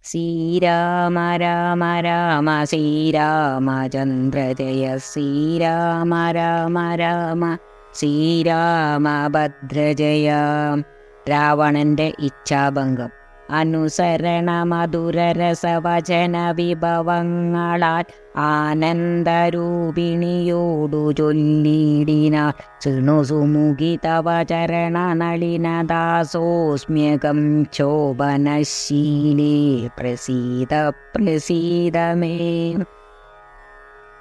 ശ്രീരാമ രാമ രാമ ശ്രീരാമചന്ദ്ര ജയ ശ്രീരാമ രാമ രാമ ശ്രീരാമഭദ്ര ജയ. രാവണന്റെ ഇച്ഛാഭംഗം. അനുസരണ മധുരരസവചന വിഭവങ്ങളാൽ ആനന്ദരൂപിണിയോടു ചൊല്ലിടിനാൾ. ശൃണുസുമുഖി തവ ചരണനളിനദാസോസ്മ്യകം ശോഭനശീലേ പ്രസീദ പ്രസീദ മേ.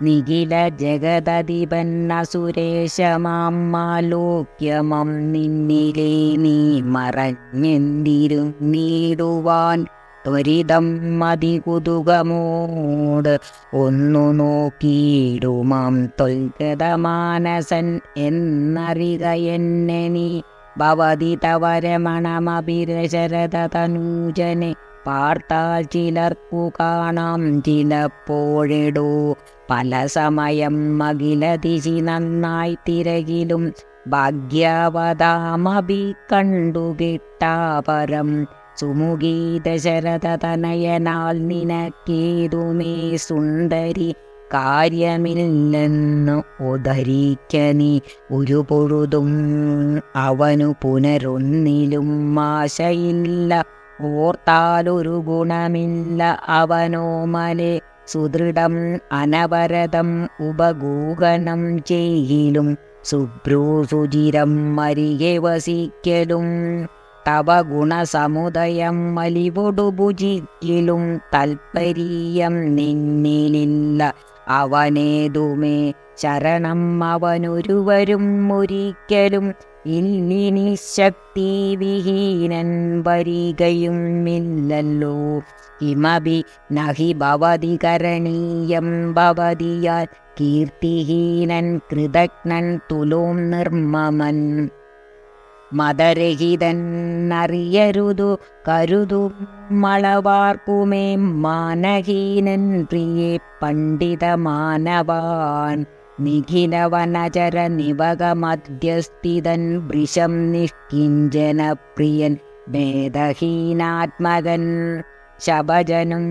നിഖില ജഗദധിപന്ന സുരേശമാലോക്യമം നിന്നിലേ നീ മറഞ്ഞെന്തിരുന്നീടുവാൻ ത്വരിതം മതികുതുകമോട് ഒന്നു നോക്കിയിടുമാം ത്വൽഗതമാനസൻ എന്നറിക എന്നെ നീ. ഭവതി തവ രമണമഭിരശരത തനൂജനെ പാർത്താൽ ചിലർക്കു കാണാം ചിലപ്പോഴെടോ. പല സമയം അഖിലദിശി നന്നായി തിരകിലും ഭാഗ്യവതാമഭി കണ്ടുകിട്ടാപരം. സുമുഖീ ദശരഥ തനയനാൽ നിനക്കേതുമേ സുന്ദരി കാര്യമില്ലെന്ന് ഉദരിക്ക നീ. ഒരു പൊഴുതും അവനു പുനരൊന്നിലും ആശയില്ല, ഓർത്താലൊരു ഗുണമില്ല അവനോമലെ. സുദൃഢം അനവരതം ഉപഗൂഹനം ചെയ്യലും സുഭ്രൂസുചിരം അരികെ വസിക്കലും. തവ ഗുണസമുദയം മലിവൊടു ഭുജിക്കലും തൽപര്യം നിന്നിലില്ല അവനേതുമേ. ശരണം അവനൊരുവരും ഒരിക്കലും ഇല്ലിനി ശക്തി വിഹീനൻ വരികയുമില്ലല്ലോ. കിമപി നഹി ഭവതി കരണീയം ഭവതിയാൽ കീർത്തിഹീനൻ കൃതജ്ഞൻ തുലോം നിർമ്മമൻ. മതരഹിതൻ അറിയരുതു കരുതു മളവാർക്കുമേ മാനഹീനൻ പ്രിയേ പണ്ഡിത മാനവാൻ. നിഖിലവനചര നിവകമധ്യസ്ഥിതൻ വൃഷം നിഷ്കിഞ്ചന പ്രിയൻ ഭേദഹീനാത്മകൻ. ശബജനും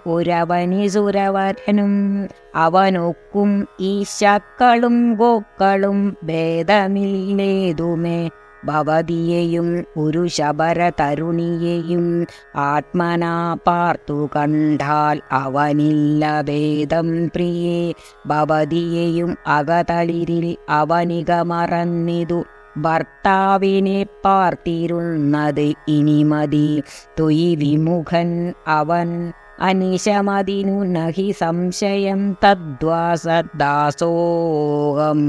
ഉരവനിസുരവരനും അവനൊക്കും ഈശക്കളും ഗോക്കളും ഭേദമില്ലേതുമേ. ഭവതിയെയും ഒരു ശബര തരുണിയെയും ആത്മനാ പാർത്തു കണ്ടാൽ അവനില്ല ഭേദം പ്രിയേ. ഭവതിയെയും അകതളിരിൽ അവനിക മറന്നിതു ഭർത്താവിനെ പാർത്തിരുന്നത് ഇനി മതി. തൊയ് വിമുഖൻ അവൻ അനിശമതിനു നഹി സംശയം തദ്വാസദാസോഹം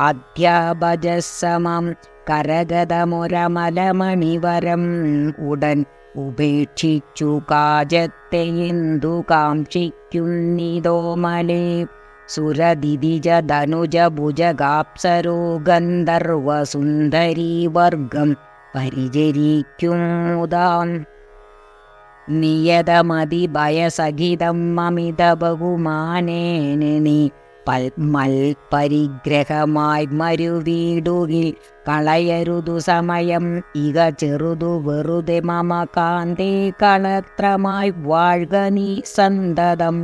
അധ്യാഭജസമം. കരഗതമൊരമലമണിവരം ഉടൻ ഉപേക്ഷിച്ചു കാജത്തെ എന്തു കാക്ഷിക്കുന്നിതോമലേ. സുരദിദിജ ധനുജ ഭുജഗാപ്സരോ ഗന്ധർവ സുന്ദരീ വർഗം പരിചരിക്കും മുതാം. നിയതമതി ഭയസഹിതം അമിത ബഹുമാനേന നീ മൽപരിഗ്രഹമായി മരുവീടുകിൽ കളയരുതു സമയം. ഇക ചെറുതു വെറുതെ മമ കാന്തേ കളത്രമായി വാഴ്ക നീ സന്തതം.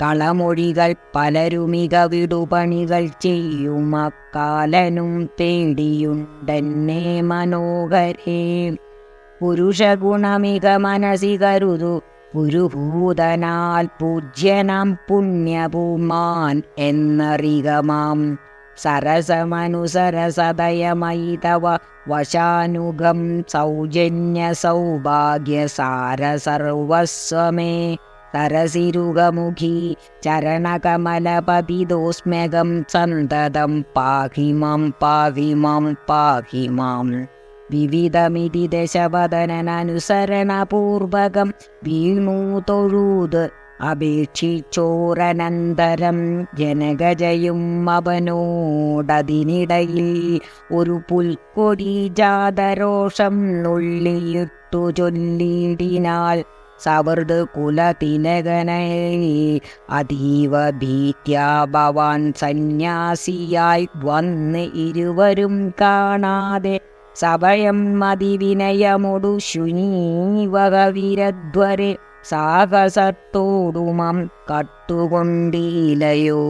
കളമൊഴികൾ പലരുമിക വിടുപണികൾ ചെയ്യും അക്കാലനും പേടിയുണ്ടെന്നെ മനോഹരേ. പുരുഷഗുണമിക മനസി കരുതു പുരുഭൂതനാൽ പൂജ്യനാം പുണ്യഭൂമാൻ എന്നറികമാം. സരസമനുസരസദയമയി തവ വശാനുഗം സൗജന്യ സൗഭാഗ്യ സാര സർവസ്വമേ. സരസിരുഗമുഖി ചരണകമലപതിദോസ്മ്യകം സന്തതം പാഹിമാം പാഹിമാം പാഹിമാം. വിവിധമിതി ദശവദനനുസരണപൂർവകം വീണു തൊഴുത് അപേക്ഷിച്ചോരനന്തരം. ജനകജയും അവനോടതിനിടയിൽ ഒരു പുൽക്കൊടി ജാതരോഷം നുള്ളിയിട്ടു ചൊല്ലിടിനാൾ. സവൃത് കുലതിലകനെ അതീവ ഭീത്യാ ഭവാൻ സന്യാസിയായി വന്ന് ഇരുവരും കാണാതെ സഭയം അതിവിനയമൊടു ശുനീവക വിരധ്വരെ സാഹസത്തോടുമം കട്ടുകൊണ്ടീലയോ.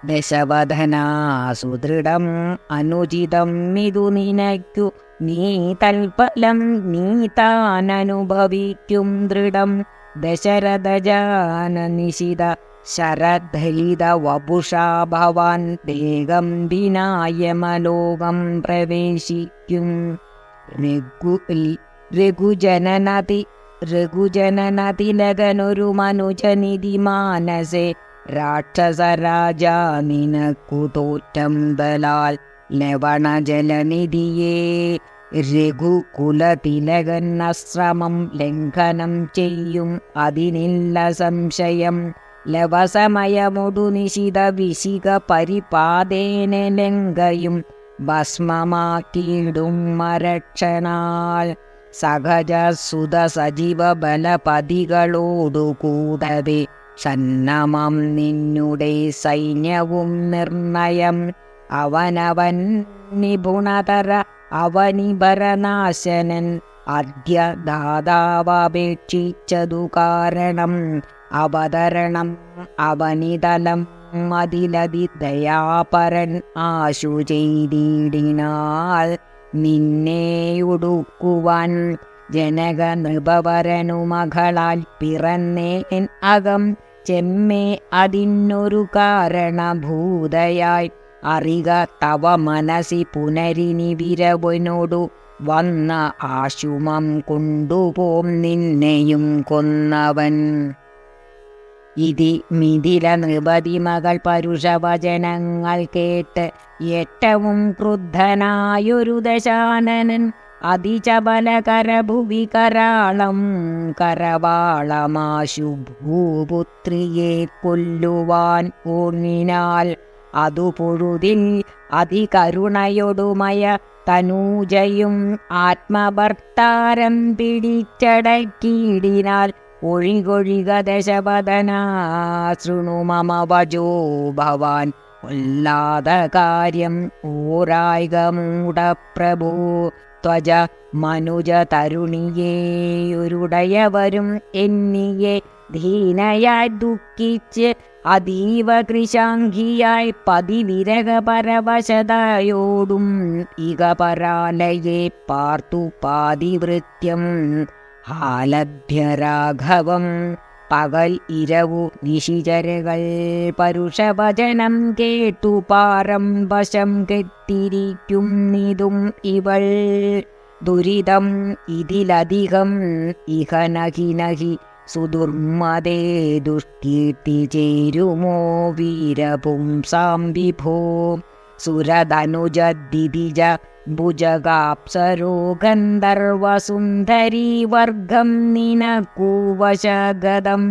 ദശവദനാസുദൃഢം അനുചിതം ഇതു നിനയ്ക്കു നീ തൽഫലം നീ താനനുഭവിക്കും ദൃഢം. ദശരഥജാനനിശിത ശരദലിത വപുഷാ ഭവാൻ വേഗം വിനായമലോകം പ്രവേശിക്കും. രഘുജനനതിലകനൊരു മനുജനിധി മാനസേ രാക്ഷസരാജാ നിനക്കു തോറ്റം ബലാൽ ലവണജലനിധിയേ. രഘുകുലതിലകൻ അശ്രമം ലംഘനം ചെയ്യും അതിനില്ല സംശയം. ലവസമയമൊടു നിശിത വിശിക പരിപാദേന ലങ്കയും ഭസ്മമാക്കിയിടും മരക്ഷണാൽ. സഹജസുത സജീവ ബലപതികളോടുകൂടവേ സന്നമം നിന്നുടെ സൈന്യവും നിർണയം. അവനവൻ നിപുണതര അവനിഭരനാശനൻ അദ്യ ദാതാവപേക്ഷിച്ചതു കാരണം. അവതരണം അവനിതലം അതിലതി ദയാപരൻ ആശു ചെയ്തിടിനാൽ. നിന്നെയുടുക്കുവാൻ ജനക നൃപവരനു മകളാൽ പിറന്നേൻ അകം ചെമ്മേ അതിനൊരു കാരണഭൂതയായി. അറിക തവ മനസി പുനരിനി വിരവനോടു വന്ന ആശുമം കൊണ്ടുപോം നിന്നെയും കൊന്നവൻ. ഇതി മിഥില നൃപതി മകൾ പരുഷവചനങ്ങൾ കേട്ട് ഏറ്റവും ക്രുദ്ധനായൊരു ദശാനനൻ അതിചബലകരഭുവി കരാളം കരവാളമാശു ഭൂപുത്രിയെ കൊല്ലുവാൻ ഊണിനാൽ. അതു പൊഴുതിൽ അതികരുണയൊടുമയ തനൂജയും ആത്മഭർത്താരം പിടിച്ചടക്കിയിടിനാൽ. ഒഴികൊഴിക ദശവദനാ ശൃണു മമ വചോ ഭവാൻ കൊല്ലാത കാര്യം ഓരായിക മൂഢപ്രഭോ. ത്വജ മനുജ തരുണിയേയൊരുടയവരും എന്നിയെ ധീനയായി ദുഃഖിച്ച് അതീവ കൃശാംഗിയായി പതിവിരക പരവശതയോടും ഇക പരാലയെ പാർത്തു പാതിവൃത്യം ഹാലഭ്യരാഘവം. പകൽ ഇരവു നിശിചരകൾ പരുഷവചനം കേട്ടു പാരം വശം കെട്ടിരിക്കുന്നിതും ഇവൾ. ദുരിതം ഇതിലധികം ഇഹ നഹി നഹി സുദുർമദേ ദുഷ്കീർത്തി ചേരുമോ വീരപുംസാം വിഭോ. സുരധനുജദ്ദിതിജ ഭുജഗാപ്സരോ ഗന്ധർവസുന്ദരീ വർഗം നിനക്കു വശഗതം.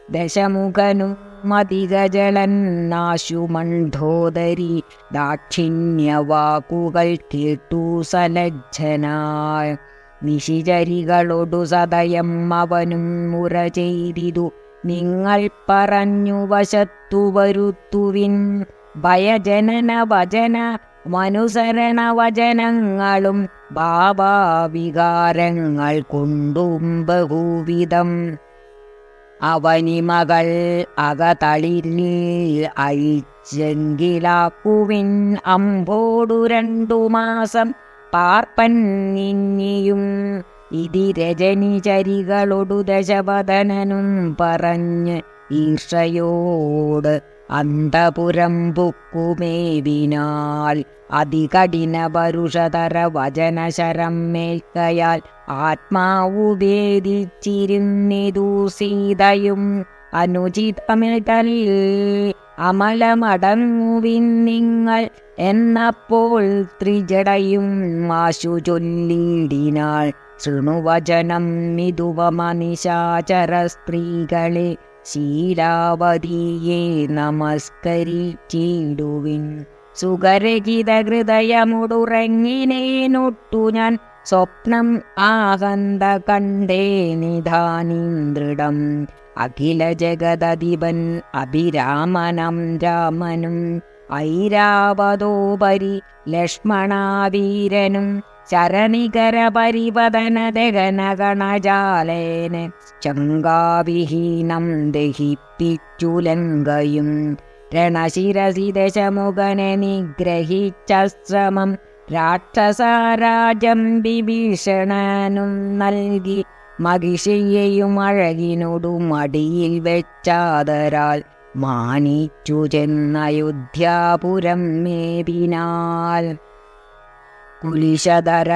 ദശമുഖനും മതിഗജളൻ നാശുമണ്ഡോദരി ദാക്ഷിണ്യവാക്കുകൾ കേട്ടു സലജ്ജനായ. നിശിചരികളോടു സദയം അവനും മുറ ചെയ്തിതു നിങ്ങൾ പറഞ്ഞു വശത്തു വരുത്തുവിൻ. ഭയജനന വചന മനുസരണ വചനങ്ങളും ഭാവാവികാരങ്ങൾ കൊണ്ടും ബഹുവിധം. അവനിമകൾ അകതളിരിൽ അഴിച്ചെങ്കിലാക്കുവിൻ അമ്പോടു 2 മാസം പാർപ്പൻ നിന്നിയും. ഇതി രജനിചരികളൊടു ദശവദനനും പറഞ്ഞ് ഈർഷയോട് അന്തപുരം പൊക്കുമേവിനാൽ. അതികഠിന പരുഷതര വചനശരം മേൽക്കയാൽ ആത്മാവു ഭേദിച്ചിരുന്നിതു സീതയും. അനുചിതമിതൽ അമലമടങ്ങുവിൻ നിങ്ങൾ എന്നപ്പോൾ ത്രിജടയും ആശു ചൊല്ലിടിനാൾ. ശൃണുവചനം മിതുവമനിശാചര സ്ത്രീകളെ ശീലാവതിയെ നമസ്കരിച്ചിടുവിൻ. സുഖരഹിത ഹൃദയമുടുറങ്ങിനേനൊട്ടു ഞാൻ സ്വപ്നം ആകന്ത കണ്ടേ നിധാനീന്ദ്രിടം. അഖില ജഗദധിപൻ അഭിരാമനം രാമനും ഐരാവതോപരി ലക്ഷ്മണാവീരനും ശരണികര പരിപതന ദഹനഗണജാലേന ശങ്കാവിഹീനം ദഹിപ്പിച്ചു ലങ്കയും രണശിരസി ദശമുഖനെ നിഗ്രഹിച്ച ശ്രമം രാക്ഷസാരാജം വിഭീഷണനും നൽകി മഹിഷിയെയും അഴകിനോടു മടിയിൽ വെച്ചാദരാൽ മാനിച്ചു ചെന്നയോധ്യാപുരം മേപിനാൽ കുലിശധര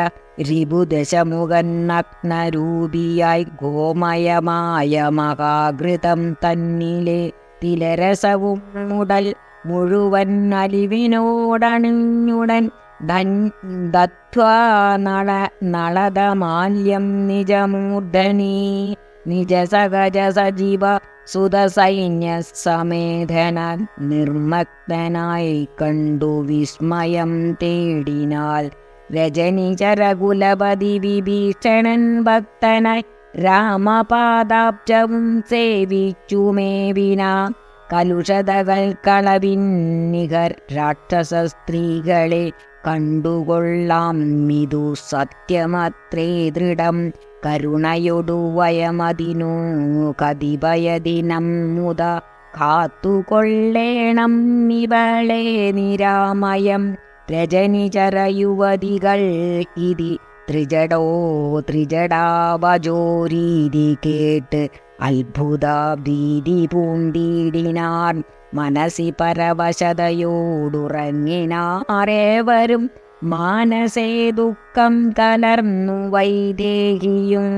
രിപുദശമുഖൻ നഗ്നരൂപിയായി ഗോമയമായ മഹാഘൃതം തന്നിലെ തിലരസവും മുടൽ മുഴുവൻ അലിവിനോടണിഞ്ഞുടൻ ദത്വാ നളതമാല്യം നിജമൂർധനീ നിജസഹജ സജീവ സുതസൈന്യ സമേധന നിർമ്മഗ്നായി കണ്ടു വിസ്മയം തേടിനാൽ രജനിചരകുലപതി വിഭീഷണൻ ഭക്തനായി രാമപാദാബ്ജവും സേവിച്ചു മേവിന കലുഷതകൾ കളവിന്നികർ രാക്ഷസ സ്ത്രീകളെ കണ്ടുകൊള്ളാം ഇതു സത്യമത്രേ ദൃഢം കരുണയൊടു വയമതിനു കതിഭയദിനം മുത കാത്തുകൊള്ളേണം ഇവളെ നിരാമയം രജനിചരയുവതികൾ ഇതി ത്രിജടാവജോരീതി കേട്ട് അത്ഭുത ഭീതി പൂണ്ടിടിനാർ മനസി പരവശതയോടുറങ്ങിനാരേവരും മാനസേ ദുഃഖം കലർന്നു വൈദേഹിയും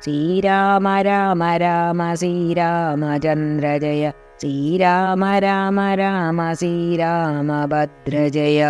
ശ്രീരാമ രാമ രാമ ശ്രീരാമചന്ദ്ര ജയ ശ്രീരാമ രാമ രാമ ശ്രീരാമഭദ്ര ജയ.